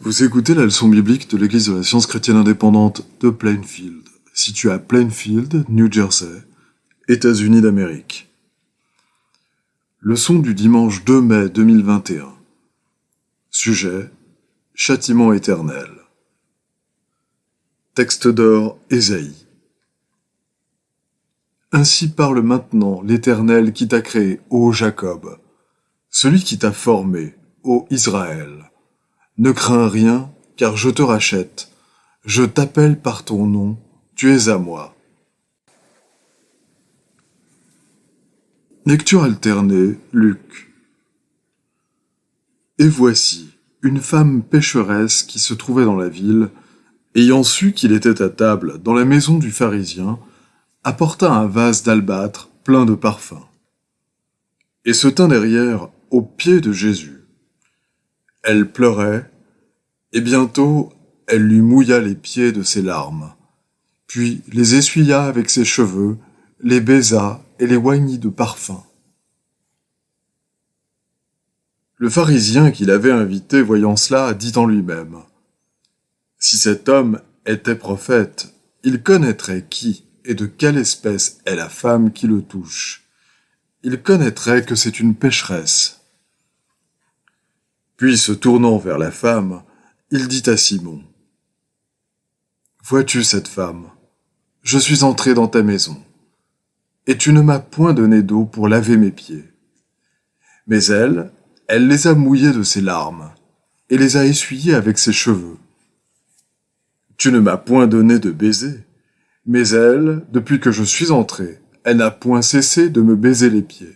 Vous écoutez la leçon biblique de l'Église de la Science chrétienne indépendante de Plainfield, située à Plainfield, New Jersey, États-Unis d'Amérique. Leçon du dimanche 2 mai 2021. Sujet: Châtiment éternel. Texte d'or, Ésaïe. Ainsi parle maintenant l'Éternel qui t'a créé, ô Jacob, celui qui t'a formé, ô Israël. Ne crains rien, car je te rachète. Je t'appelle par ton nom, tu es à moi. Lecture alternée, Luc. Et voici, une femme pécheresse qui se trouvait dans la ville, ayant su qu'il était à table dans la maison du pharisien, apporta un vase d'albâtre plein de parfums, et se tint derrière, aux pieds de Jésus. Elle pleurait, et bientôt elle lui mouilla les pieds de ses larmes, puis les essuya avec ses cheveux, les baisa et les oignit de parfum. Le pharisien qui l'avait invité, voyant cela, dit en lui-même: « Si cet homme était prophète, il connaîtrait qui et de quelle espèce est la femme qui le touche. Il connaîtrait que c'est une pécheresse. » Puis, se tournant vers la femme, il dit à Simon: « Vois-tu cette femme? Je suis entré dans ta maison, et tu ne m'as point donné d'eau pour laver mes pieds. Mais elle les a mouillés de ses larmes, et les a essuyés avec ses cheveux. Tu ne m'as point donné de baiser, mais elle, depuis que je suis entré, elle n'a point cessé de me baiser les pieds.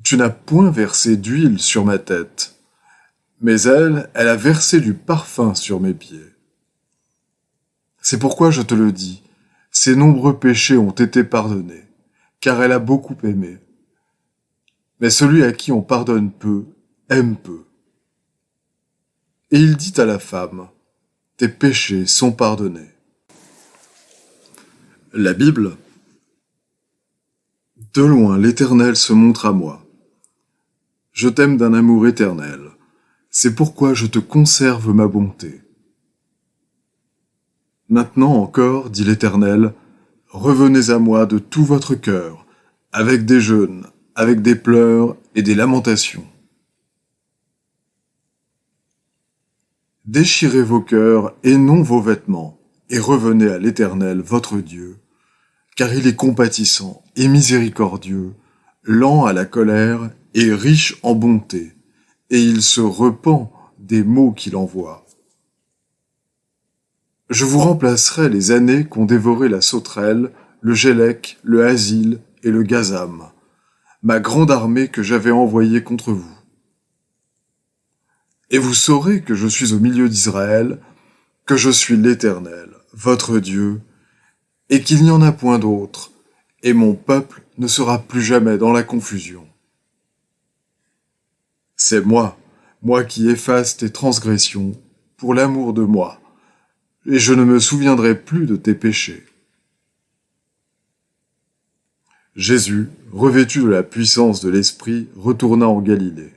Tu n'as point versé d'huile sur ma tête, mais elle a versé du parfum sur mes pieds. C'est pourquoi je te le dis, ses nombreux péchés ont été pardonnés, car elle a beaucoup aimé. Mais celui à qui on pardonne peu, aime peu. Et il dit à la femme: « Tes péchés sont pardonnés. » La Bible. De loin l'Éternel se montre à moi. Je t'aime d'un amour éternel. C'est pourquoi je te conserve ma bonté. Maintenant encore, dit l'Éternel, revenez à moi de tout votre cœur, avec des jeûnes, avec des pleurs et des lamentations. Déchirez vos cœurs et non vos vêtements, et revenez à l'Éternel votre Dieu, car il est compatissant et miséricordieux, lent à la colère et riche en bonté, et il se repent des maux qu'il envoie. Je vous remplacerai les années qu'ont dévoré la sauterelle, le gélec, le hasil et le gazam, ma grande armée que j'avais envoyée contre vous. Et vous saurez que je suis au milieu d'Israël, que je suis l'Éternel, votre Dieu, et qu'il n'y en a point d'autre, et mon peuple ne sera plus jamais dans la confusion. C'est moi qui efface tes transgressions, pour l'amour de moi, et je ne me souviendrai plus de tes péchés. Jésus, revêtu de la puissance de l'Esprit, retourna en Galilée.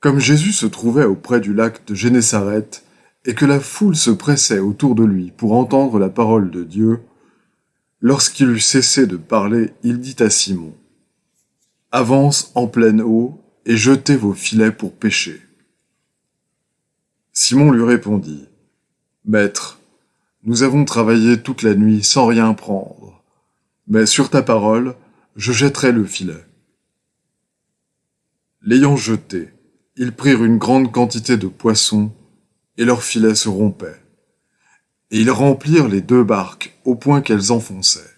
Comme Jésus se trouvait auprès du lac de Génésareth, et que la foule se pressait autour de lui pour entendre la parole de Dieu, lorsqu'il eut cessé de parler, il dit à Simon: « Avance en pleine eau et jetez vos filets pour pêcher. » Simon lui répondit: « Maître, nous avons travaillé toute la nuit sans rien prendre, mais sur ta parole, je jetterai le filet. » L'ayant jeté, ils prirent une grande quantité de poissons, et leurs filets se rompaient. Et ils remplirent les 2 barques au point qu'elles enfonçaient.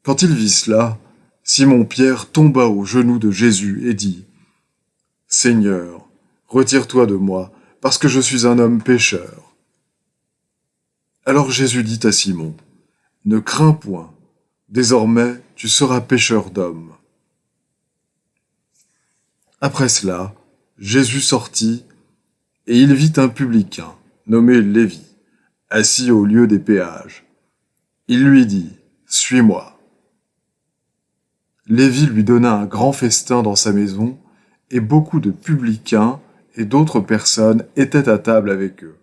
Quand il vit cela, Simon-Pierre tomba aux genoux de Jésus et dit: « Seigneur, retire-toi de moi, parce que je suis un homme pécheur. » Alors Jésus dit à Simon: « Ne crains point, désormais tu seras pêcheur d'hommes. » Après cela, Jésus sortit, et il vit un publicain, nommé Lévi, assis au lieu des péages. Il lui dit: « Suis-moi. » Lévi lui donna un grand festin dans sa maison, et beaucoup de publicains et d'autres personnes étaient à table avec eux.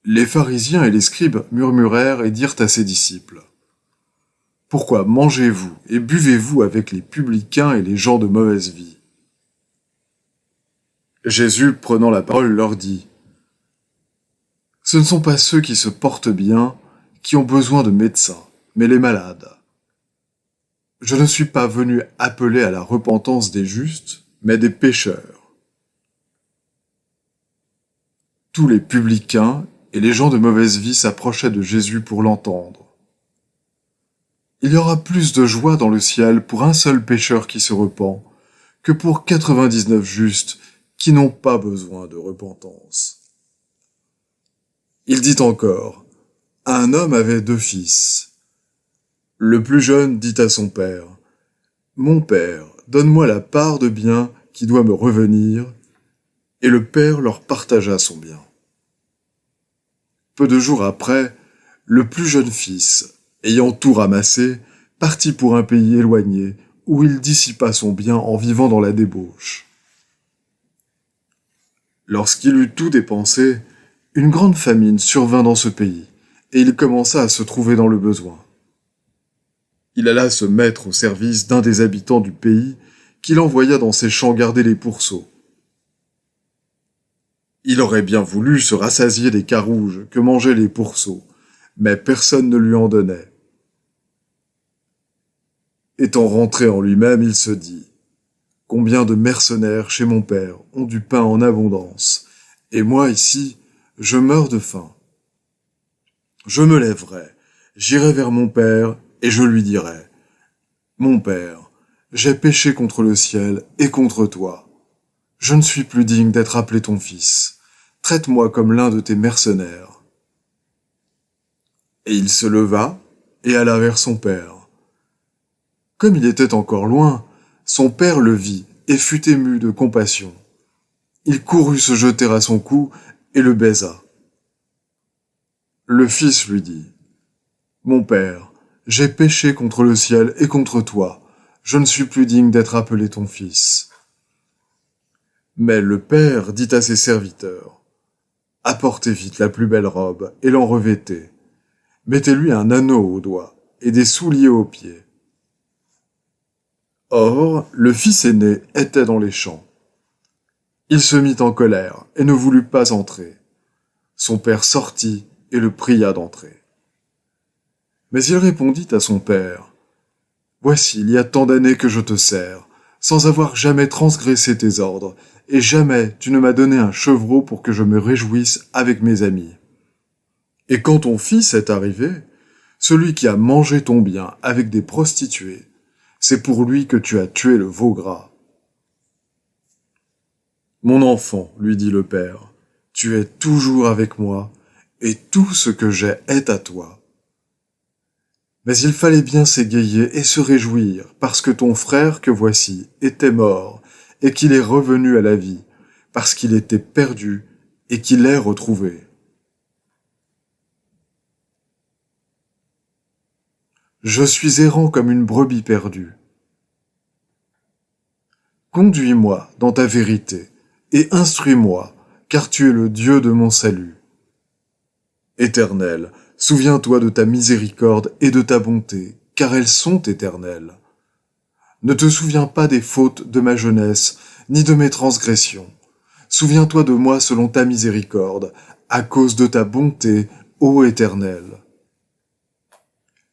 Les pharisiens et les scribes murmurèrent et dirent à ses disciples : « Pourquoi mangez-vous et buvez-vous avec les publicains et les gens de mauvaise vie ?» Jésus, prenant la parole, leur dit : « Ce ne sont pas ceux qui se portent bien qui ont besoin de médecins, mais les malades. Je ne suis pas venu appeler à la repentance des justes, mais des pécheurs. » Tous les publicains et les gens de mauvaise vie s'approchaient de Jésus pour l'entendre. Il y aura plus de joie dans le ciel pour un seul pécheur qui se repent que pour 99 justes qui n'ont pas besoin de repentance. Il dit encore : un homme avait 2 fils. Le plus jeune dit à son père : « Mon père, donne-moi la part de bien qui doit me revenir. » Et le père leur partagea son bien. Peu de jours après, le plus jeune fils, ayant tout ramassé, partit pour un pays éloigné où il dissipa son bien en vivant dans la débauche. Lorsqu'il eut tout dépensé, une grande famine survint dans ce pays, et il commença à se trouver dans le besoin. Il alla se mettre au service d'un des habitants du pays, qu'il envoya dans ses champs garder les pourceaux. Il aurait bien voulu se rassasier des carouges que mangeaient les pourceaux, mais personne ne lui en donnait. Étant rentré en lui-même, il se dit : « Combien de mercenaires chez mon père ont du pain en abondance, et moi ici, je meurs de faim. Je me lèverai, j'irai vers mon père, et je lui dirai : Mon père, j'ai péché contre le ciel et contre toi. Je ne suis plus digne d'être appelé ton fils. Traite-moi comme l'un de tes mercenaires. » Et il se leva et alla vers son père. Comme il était encore loin, son père le vit et fut ému de compassion. Il courut se jeter à son cou et le baisa. Le fils lui dit : « Mon père, j'ai péché contre le ciel et contre toi. Je ne suis plus digne d'être appelé ton fils. » Mais le père dit à ses serviteurs : « Apportez vite la plus belle robe et l'en revêtez. Mettez-lui un anneau au doigt et des souliers aux pieds. » Or, le fils aîné était dans les champs. Il se mit en colère et ne voulut pas entrer. Son père sortit et le pria d'entrer. Mais il répondit à son père : « Voici, il y a tant d'années que je te sers, sans avoir jamais transgressé tes ordres, et jamais tu ne m'as donné un chevreau pour que je me réjouisse avec mes amis. Et quand ton fils est arrivé, celui qui a mangé ton bien avec des prostituées, c'est pour lui que tu as tué le veau gras. » « Mon enfant, lui dit le père, tu es toujours avec moi, et tout ce que j'ai est à toi. Mais il fallait bien s'égayer et se réjouir, parce que ton frère que voici était mort, et qu'il est revenu à la vie, parce qu'il était perdu, et qu'il est retrouvé. Je suis errant comme une brebis perdue. Conduis-moi dans ta vérité, et instruis-moi, car tu es le Dieu de mon salut. Éternel, souviens-toi de ta miséricorde et de ta bonté, car elles sont éternelles. Ne te souviens pas des fautes de ma jeunesse, ni de mes transgressions. Souviens-toi de moi selon ta miséricorde, à cause de ta bonté, ô Éternel.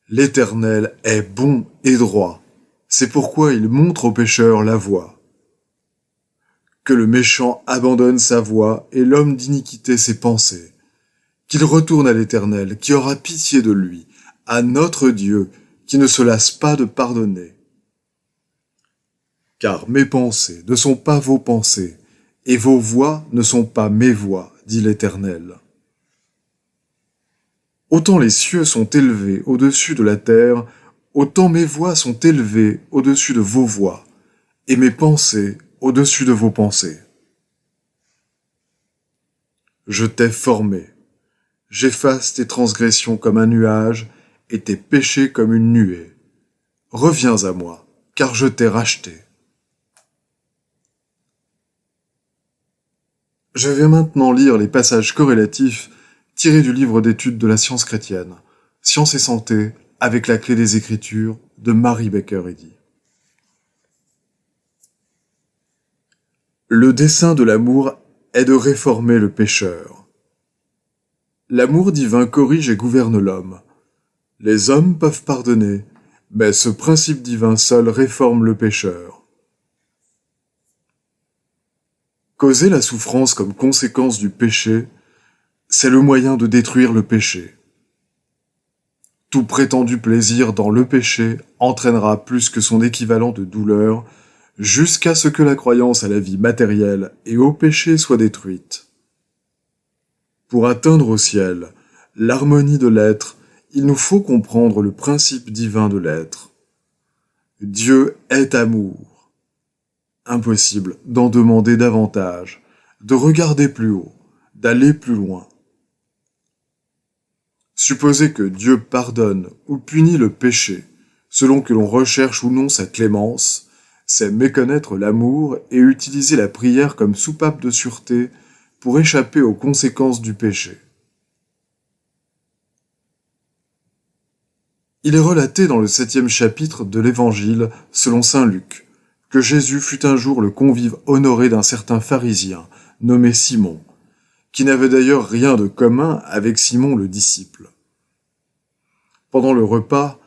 L'Éternel est bon et droit, c'est pourquoi il montre aux pécheurs la voie. Que le méchant abandonne sa voie et l'homme d'iniquité ses pensées. Qu'il retourne à l'Éternel, qui aura pitié de lui, à notre Dieu, qui ne se lasse pas de pardonner. Car mes pensées ne sont pas vos pensées, et vos voies ne sont pas mes voies, dit l'Éternel. Autant les cieux sont élevés au-dessus de la terre, autant mes voies sont élevées au-dessus de vos voies, et mes pensées au-dessus de vos pensées. Je t'ai formé. J'efface tes transgressions comme un nuage et tes péchés comme une nuée. Reviens à moi, car je t'ai racheté. Je vais maintenant lire les passages corrélatifs tirés du livre d'études de la science chrétienne, Science et santé, avec la clé des Écritures de Mary Baker Eddy. Le dessein de l'amour est de réformer le pécheur. L'amour divin corrige et gouverne l'homme. Les hommes peuvent pardonner, mais ce principe divin seul réforme le pécheur. Causer la souffrance comme conséquence du péché, c'est le moyen de détruire le péché. Tout prétendu plaisir dans le péché entraînera plus que son équivalent de douleur, jusqu'à ce que la croyance à la vie matérielle et au péché soit détruite. Pour atteindre au ciel l'harmonie de l'être, il nous faut comprendre le principe divin de l'être. Dieu est amour. Impossible d'en demander davantage, de regarder plus haut, d'aller plus loin. Supposer que Dieu pardonne ou punit le péché, selon que l'on recherche ou non sa clémence, c'est méconnaître l'amour et utiliser la prière comme soupape de sûreté pour échapper aux conséquences du péché. Il est relaté dans le 7e chapitre de l'Évangile, selon saint Luc, que Jésus fut un jour le convive honoré d'un certain pharisien, nommé Simon, qui n'avait d'ailleurs rien de commun avec Simon le disciple. Pendant le repas,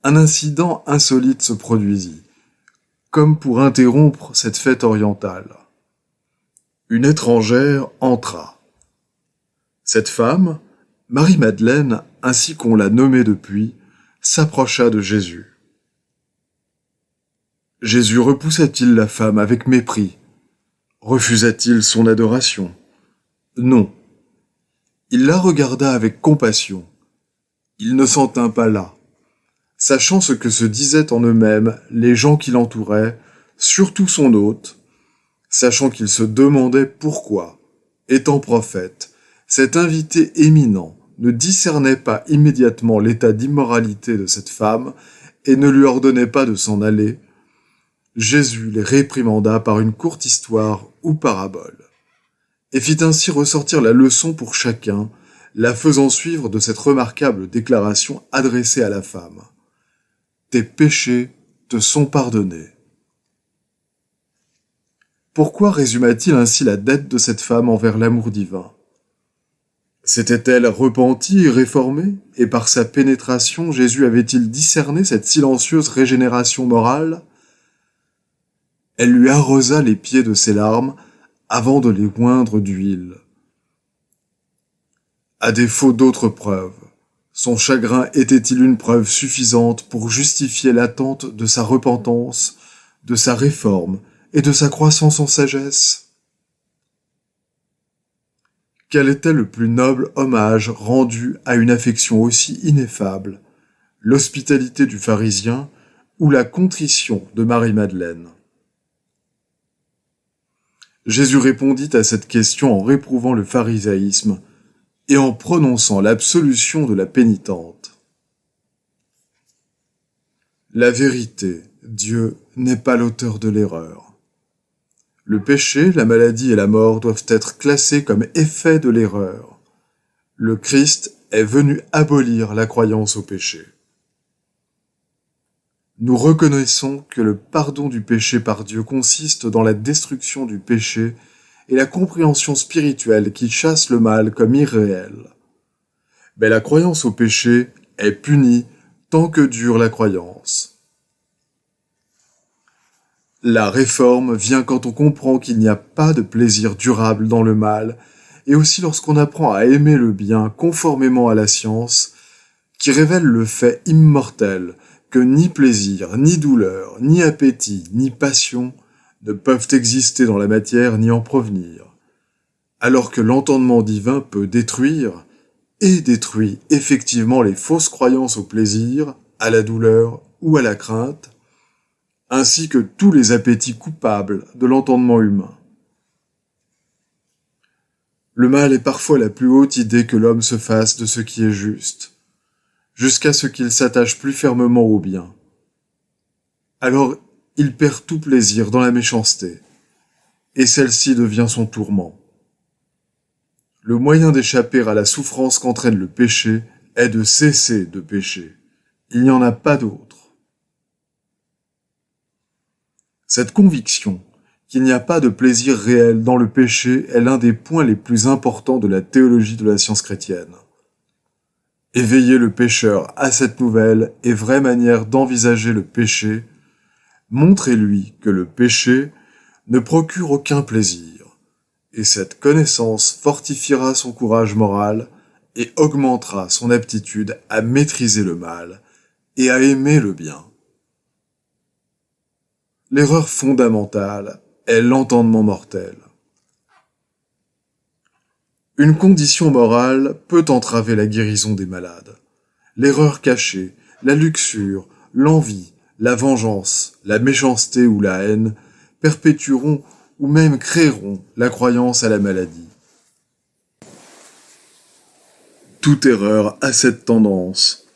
un incident insolite se produisit, comme pour interrompre cette fête orientale. Une étrangère entra. Cette femme, Marie-Madeleine, ainsi qu'on l'a nommée depuis, s'approcha de Jésus. Jésus repoussa-t-il la femme avec mépris? Refusa-t-il son adoration? Non. Il la regarda avec compassion. Il ne s'en tint pas là. Sachant ce que se disaient en eux-mêmes les gens qui l'entouraient, surtout son hôte, sachant qu'il se demandait pourquoi, étant prophète, cet invité éminent ne discernait pas immédiatement l'état d'immoralité de cette femme et ne lui ordonnait pas de s'en aller, Jésus les réprimanda par une courte histoire ou parabole, et fit ainsi ressortir la leçon pour chacun, la faisant suivre de cette remarquable déclaration adressée à la femme. Tes péchés te sont pardonnés. Pourquoi résuma-t-il ainsi la dette de cette femme envers l'amour divin? S'était-elle repentie et réformée, et par sa pénétration Jésus avait-il discerné cette silencieuse régénération morale? Elle lui arrosa les pieds de ses larmes avant de les oindre d'huile. À défaut d'autres preuves, son chagrin était-il une preuve suffisante pour justifier l'attente de sa repentance, de sa réforme et de sa croissance en sagesse? Quel était le plus noble hommage rendu à une affection aussi ineffable, l'hospitalité du pharisien ou la contrition de Marie-Madeleine? Jésus répondit à cette question en réprouvant le pharisaïsme et en prononçant l'absolution de la pénitente. La vérité, Dieu n'est pas l'auteur de l'erreur. Le péché, la maladie et la mort doivent être classés comme effets de l'erreur. Le Christ est venu abolir la croyance au péché. Nous reconnaissons que le pardon du péché par Dieu consiste dans la destruction du péché et la compréhension spirituelle qui chasse le mal comme irréel. Mais la croyance au péché est punie tant que dure la croyance. La réforme vient quand on comprend qu'il n'y a pas de plaisir durable dans le mal, et aussi lorsqu'on apprend à aimer le bien conformément à la science, qui révèle le fait immortel que ni plaisir, ni douleur, ni appétit, ni passion ne peuvent exister dans la matière ni en provenir, alors que l'entendement divin peut détruire, et détruit effectivement les fausses croyances au plaisir, à la douleur ou à la crainte, ainsi que tous les appétits coupables de l'entendement humain. Le mal est parfois la plus haute idée que l'homme se fasse de ce qui est juste, jusqu'à ce qu'il s'attache plus fermement au bien. Alors il perd tout plaisir dans la méchanceté, et celle-ci devient son tourment. Le moyen d'échapper à la souffrance qu'entraîne le péché est de cesser de pécher. Il n'y en a pas d'autre. Cette conviction qu'il n'y a pas de plaisir réel dans le péché est l'un des points les plus importants de la théologie de la science chrétienne. Éveiller le pécheur à cette nouvelle et vraie manière d'envisager le péché, montrez-lui que le péché ne procure aucun plaisir, et cette connaissance fortifiera son courage moral et augmentera son aptitude à maîtriser le mal et à aimer le bien. L'erreur fondamentale est l'entendement mortel. Une condition morale peut entraver la guérison des malades. L'erreur cachée, la luxure, l'envie, la vengeance, la méchanceté ou la haine perpétueront ou même créeront la croyance à la maladie. Toute erreur a cette tendance.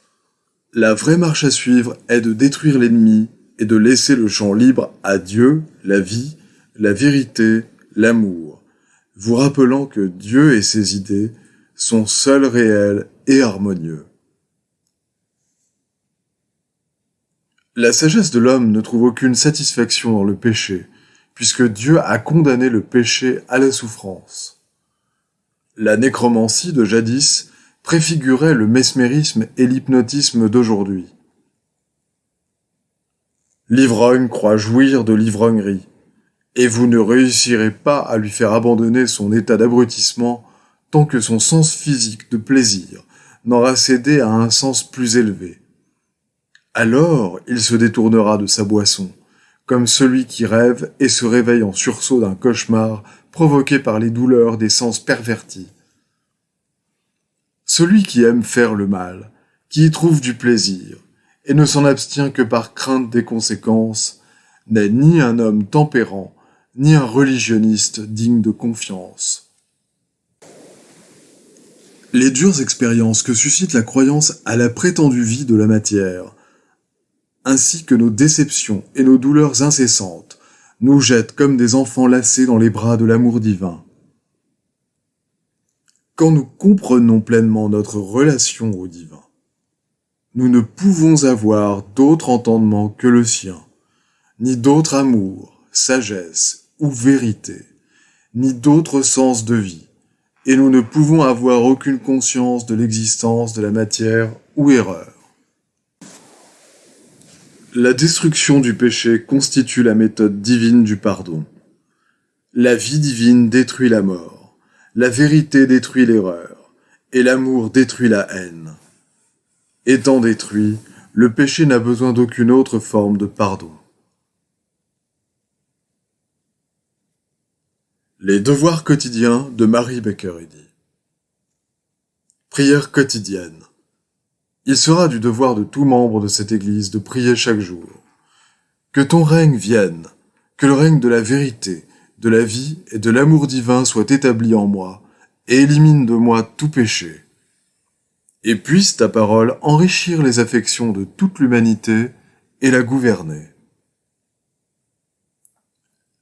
La vraie marche à suivre est de détruire l'ennemi et de laisser le champ libre à Dieu, la vie, la vérité, l'amour, vous rappelant que Dieu et ses idées sont seuls réels et harmonieux. La sagesse de l'homme ne trouve aucune satisfaction dans le péché, puisque Dieu a condamné le péché à la souffrance. La nécromancie de jadis préfigurait le mesmérisme et l'hypnotisme d'aujourd'hui. L'ivrogne croit jouir de l'ivrognerie, et vous ne réussirez pas à lui faire abandonner son état d'abrutissement tant que son sens physique de plaisir n'aura cédé à un sens plus élevé. Alors il se détournera de sa boisson, comme celui qui rêve et se réveille en sursaut d'un cauchemar provoqué par les douleurs des sens pervertis. Celui qui aime faire le mal, qui y trouve du plaisir, et ne s'en abstient que par crainte des conséquences, n'est ni un homme tempérant, ni un religionniste digne de confiance. Les dures expériences que suscite la croyance à la prétendue vie de la matière, ainsi que nos déceptions et nos douleurs incessantes, nous jettent comme des enfants lassés dans les bras de l'amour divin. Quand nous comprenons pleinement notre relation au divin, nous ne pouvons avoir d'autre entendement que le sien, ni d'autre amour, sagesse ou vérité, ni d'autre sens de vie, et nous ne pouvons avoir aucune conscience de l'existence de la matière ou erreur. La destruction du péché constitue la méthode divine du pardon. La vie divine détruit la mort, la vérité détruit l'erreur, et l'amour détruit la haine. Étant détruit, le péché n'a besoin d'aucune autre forme de pardon. Les devoirs quotidiens de Mary Baker Eddy. Prière quotidienne. Il sera du devoir de tout membre de cette Église de prier chaque jour. Que ton règne vienne, que le règne de la vérité, de la vie et de l'amour divin soit établi en moi et élimine de moi tout péché. Et puisse ta parole enrichir les affections de toute l'humanité et la gouverner.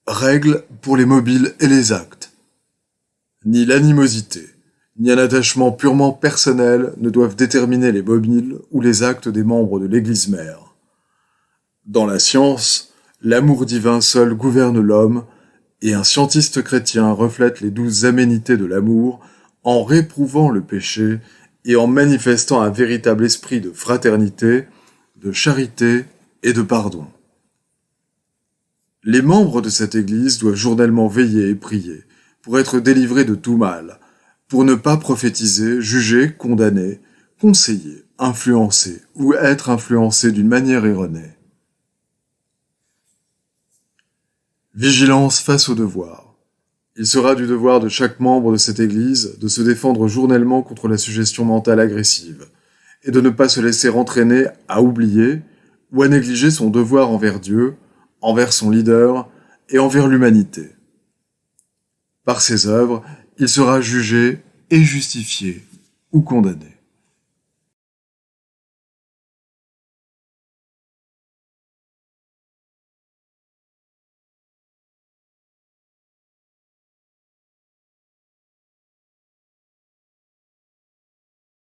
Règles pour les mobiles et les actes. Ni l'animosité, ni un attachement purement personnel ne doivent déterminer les mobiles ou les actes des membres de l'Église mère. Dans la science, l'amour divin seul gouverne l'homme, et un scientiste chrétien reflète les douces aménités de l'amour en réprouvant le péché et en manifestant un véritable esprit de fraternité, de charité et de pardon. Les membres de cette Église doivent journellement veiller et prier pour être délivrés de tout mal, pour ne pas prophétiser, juger, condamner, conseiller, influencer ou être influencés d'une manière erronée. Vigilance face au devoir. Il sera du devoir de chaque membre de cette Église de se défendre journellement contre la suggestion mentale agressive et de ne pas se laisser entraîner à oublier ou à négliger son devoir envers Dieu, envers son leader et envers l'humanité. Par ses œuvres, il sera jugé et justifié ou condamné.